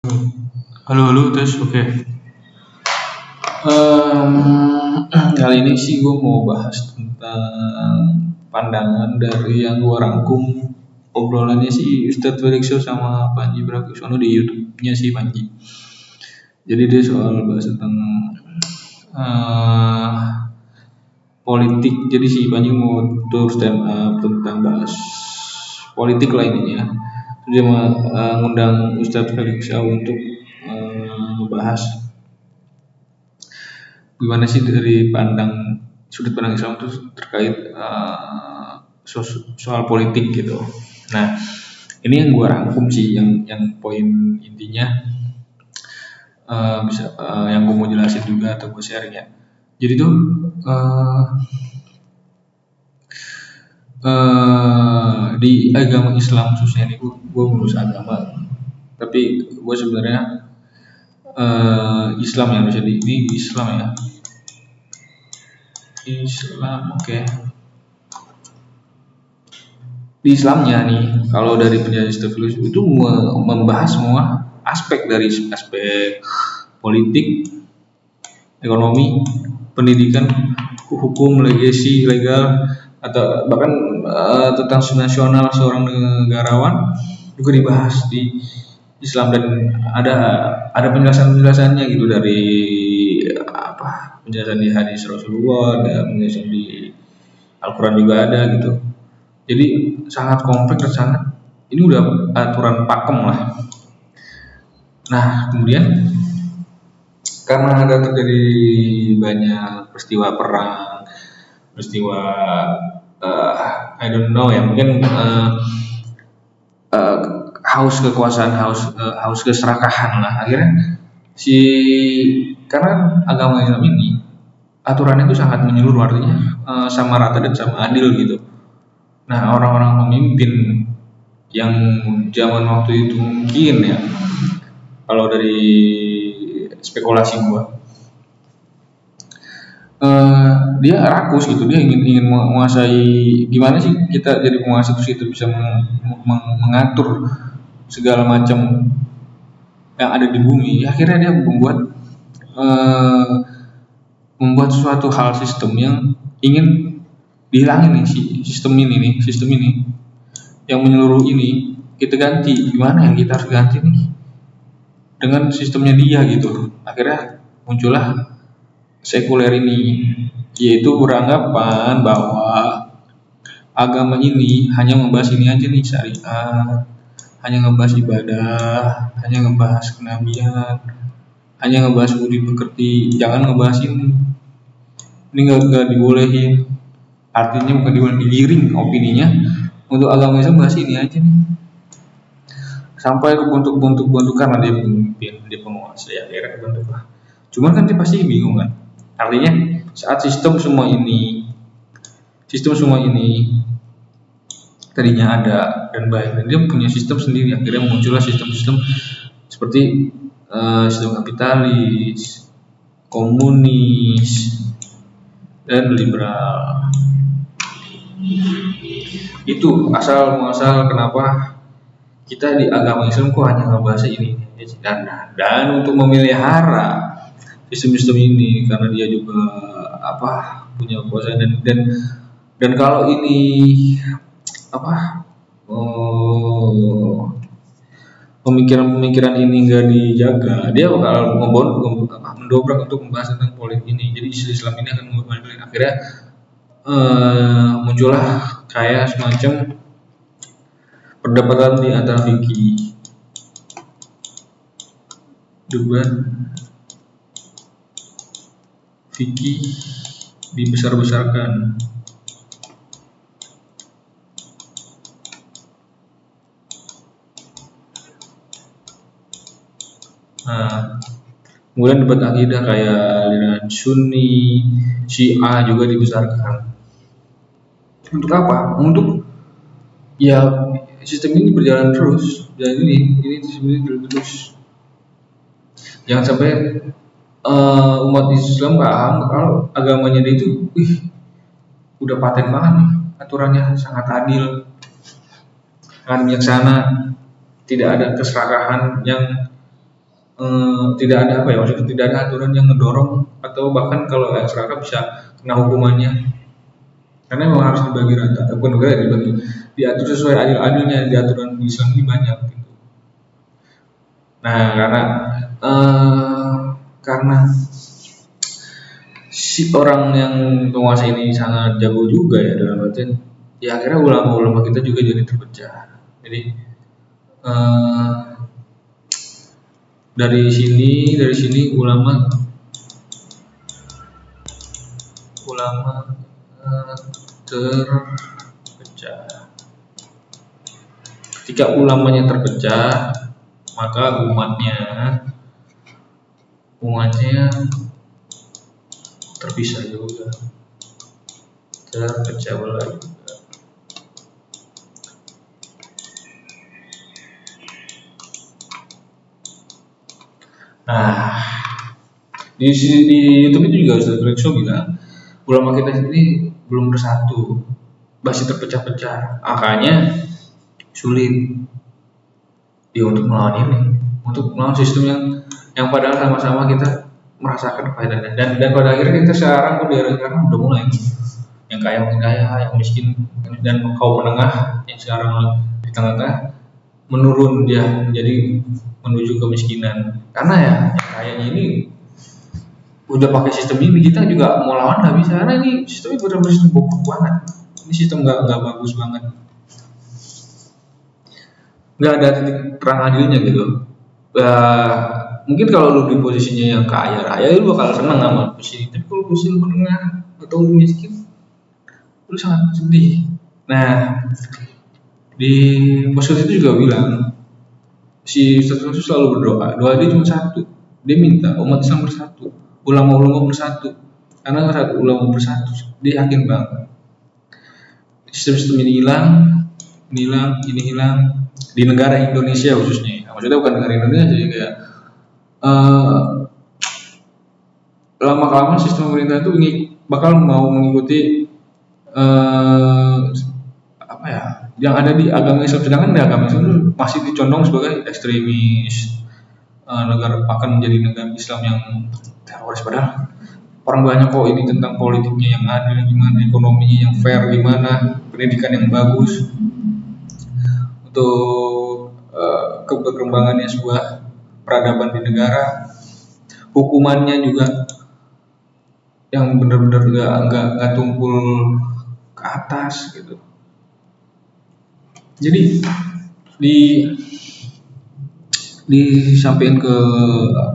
Halo, halo, tes, oke. Em, Kali ini sih gue mau bahas tentang pandangan dari yang gue rangkum obrolannya sih Ustadz Felixo sama Panji Pragiwaksono di YouTube-nya si Panji. Jadi dia soal bahas tentang eh, politik. Jadi si Panji mau tour stand up tentang bahas politik lah intinya. Terus dia ngundang Ustadz Felixo untuk membahas gimana sih dari sudut pandang Islam itu terkait soal politik gitu. Nah, ini yang gue rangkum sih, yang poin intinya yang gue mau jelasin juga atau gue sharing ya. Jadi tuh di agama Islam khususnya ini gue ngurus agama, tapi gue sebenarnya Islam ya, bisa ini Islam ya. Islam, oke. Di Islamnya nih, kalau dari penjelasan Stefilus itu membahas semua aspek dari aspek politik, ekonomi, pendidikan, hukum, legasi, legal, atau bahkan tentang nasional seorang negarawan juga dibahas di Islam, dan ada penjelasannya gitu dari penjelasan di hadis Rasulullah, ada penjelasan di Al-Quran juga ada gitu. Jadi sangat kompleks dan sangat, ini udah aturan pakem lah. Nah, kemudian karena ada terjadi banyak peristiwa perang, peristiwa I don't know ya, mungkin haus kekuasaan, haus keserakahan lah. Akhirnya karena agama Islam ini aturannya itu sangat menyeluruh, artinya sama rata dan sama adil gitu. Nah, orang-orang pemimpin yang zaman waktu itu mungkin ya, kalau dari spekulasi gua, dia rakus gitu, dia ingin menguasai. Gimana sih kita jadi penguasa, terus kita bisa mengatur segala macam yang ada di bumi. Akhirnya dia membuat suatu hal sistem yang ingin dihilangin nih, sistem ini yang menyeluruh ini kita ganti. Gimana yang kita harus ganti nih dengan sistemnya dia gitu. Akhirnya muncullah sekuler ini, yaitu beranggapan bahwa agama ini hanya membahas ini aja nih, syariat, hanya ngebahas ibadah, hanya ngebahas kenabian, hanya ngebahas budi pekerti, jangan ngebahas ini nggak dibolehin. Artinya bukan digiring opininya untuk agama Islam, bahas ini aja nih, sampai kebentuk karena dia pemimpin, dia penguasa, ya akhirnya kebentuk lah. Cuman kan dia pasti bingung kan, artinya saat sistem semua ini tadinya ada dan baik, dan dia punya sistem sendiri, akhirnya muncullah sistem-sistem seperti sistem kapitalis, komunis, dan liberal. Itu asal muasal kenapa kita di agama Islam kok hanya ngebahas ini. Dan untuk memelihara sistem-sistem ini, karena dia juga punya kekuasaan, dan kalau ini pemikiran ini nggak dijaga, dia bakal mendobrak untuk membahas tentang politik ini. Jadi Islam ini akan akhirnya muncullah kayak semacam perdebatan di antara fikih, debat fikih dibesar-besarkan. Nah, kemudian debat akidah kayak aliran Sunni, Syiah juga dibesarkan. Untuk apa? Untuk ya sistem ini berjalan terus, dan ini sistem ini terus. Jangan sampai umat Islam paham kalau agamanya dia itu udah paten banget nih, aturannya sangat adil, sangat bijaksana, tidak ada keserakahan yang tidak ada apa ya, maksudnya tidak ada aturan yang ngedorong atau bahkan kalau yang serakah bisa kena hukumannya, karena memang harus dibagi rata, bukan dibagi, diatur sesuai adil-adilnya. Di aturan Islam ini banyak gitu. Nah, eh, karena si orang yang penguasa ini sangat jago juga ya dalam artian, ya akhirnya ulama-ulama kita juga jadi terpecah. Jadi eh, dari sini ulama terpecah. Ketika ulamanya terpecah, maka umatnya terpisah juga, terpecah belah juga. Nah, di YouTube itu juga Ustaz Rekso bilang ulama kita sendiri belum bersatu, masih terpecah-pecah. Makanya sulit dia untuk melawan sistem yang padahal sama-sama kita merasakan faedahnya. Dan pada akhirnya kita sekarang pun di era sekarang udah mulai yang kaya makin kaya, yang miskin dan kaum menengah yang sekarang di tengah-tengah menurun dia menjadi menuju kemiskinan. Karena ya yang kayanya ini udah pakai sistem ini, kita juga mau lawan nggak bisa, karena ini sistemnya benar-benar sistem bobrok banget. Ini sistem nggak bagus banget, nggak ada titik terang adilnya gitu. Mungkin kalau lu di posisinya yang kaya raya lu bakal seneng sama posisi, tapi kalau posisi lu menengah atau lu miskin lu sangat sedih. Nah, di posisi itu juga bilang si Ustaz itu selalu berdoa, doa dia cuma satu, dia minta umat Islam bersatu, ulama-ulama bersatu, karena saat ulama bersatu dia yakin banget sistem-sistem ini hilang di negara Indonesia khususnya. Maksudnya bukan negara Indonesia sih, kayak lama-kelamaan sistem pemerintah itu bakal mau mengikuti apa ya yang ada di agama Islam, sedangkan di agama Islam itu masih dicondong sebagai ekstremis, negara akan menjadi negara Islam yang teroris. Padahal orang banyak kok ini tentang politiknya yang adil gimana, ekonominya yang fair gimana, pendidikan yang bagus untuk keberkembangannya sebuah peradaban di negara, hukumannya juga yang benar-benar nggak tumpul ke atas gitu. Jadi disampaikan ke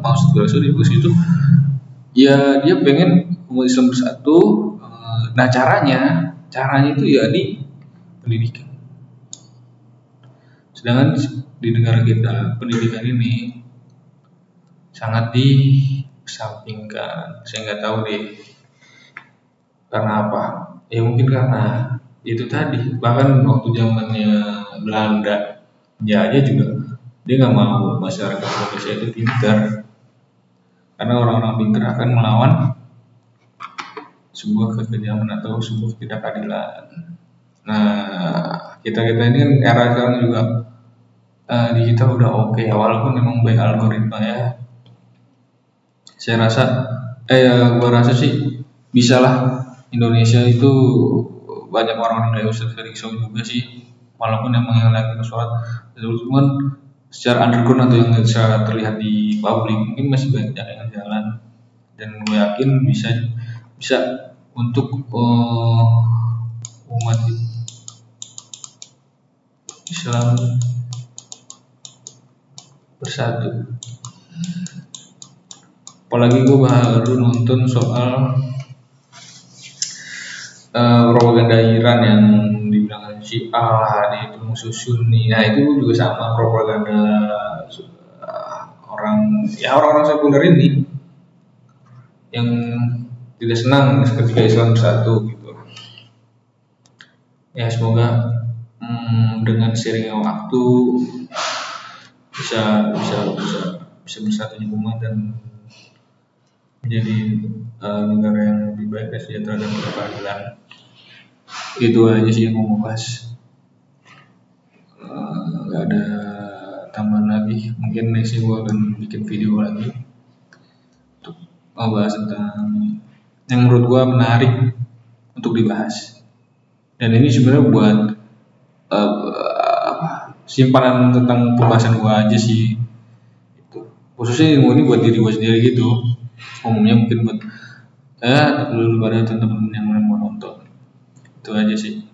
maksud Rasul di situ, ya dia pengen umat Islam bersatu. Nah caranya itu ya di pendidikan. Sedangkan di negara kita pendidikan ini sangat dikesampingkan. Saya nggak tahu deh karena apa. Ya mungkin karena itu tadi, bahkan waktu zamannya Belanda aja juga dia nggak mau masyarakat Indonesia itu pintar, karena orang-orang pintar akan melawan sebuah kekejaman atau sebuah ketidakadilan. Nah, kita ini kan era sekarang juga digital udah oke ya, walaupun memang baik algoritma ya. Saya rasa, gua rasa sih bisalah Indonesia itu banyak orang-orang kayak Ustaz Ferikso juga sih, walaupun memang yang lagi sholat, cuman secara underground atau yang bisa terlihat di publik mungkin masih banyak yang jalan, dan gue yakin bisa untuk umat Islam bersatu. Apalagi gue baru nonton soal propaganda Iran yang dibilang Syiah itu musuh Sunni. Nah itu juga sama propaganda orang-orang sekunder ini yang tidak senang ketika Islam bersatu gitu. Ya semoga dengan seiringnya waktu bisa bersatunya umat dan menjadi negara yang lebih baik dan sejahtera dan berkeadilan. Itu aja sih yang mau bahas. Nggak ada tambahan lagi. Mungkin next gue akan bikin video lagi untuk membahas tentang yang menurut gue menarik untuk dibahas. Dan ini sebenarnya buat simpanan tentang pembahasan gue aja sih. Itu. Khususnya ilmu ini buat diri gue sendiri gitu. Umumnya mungkin buat dulu pada teman-teman yang mau nonton. Itu aja sih.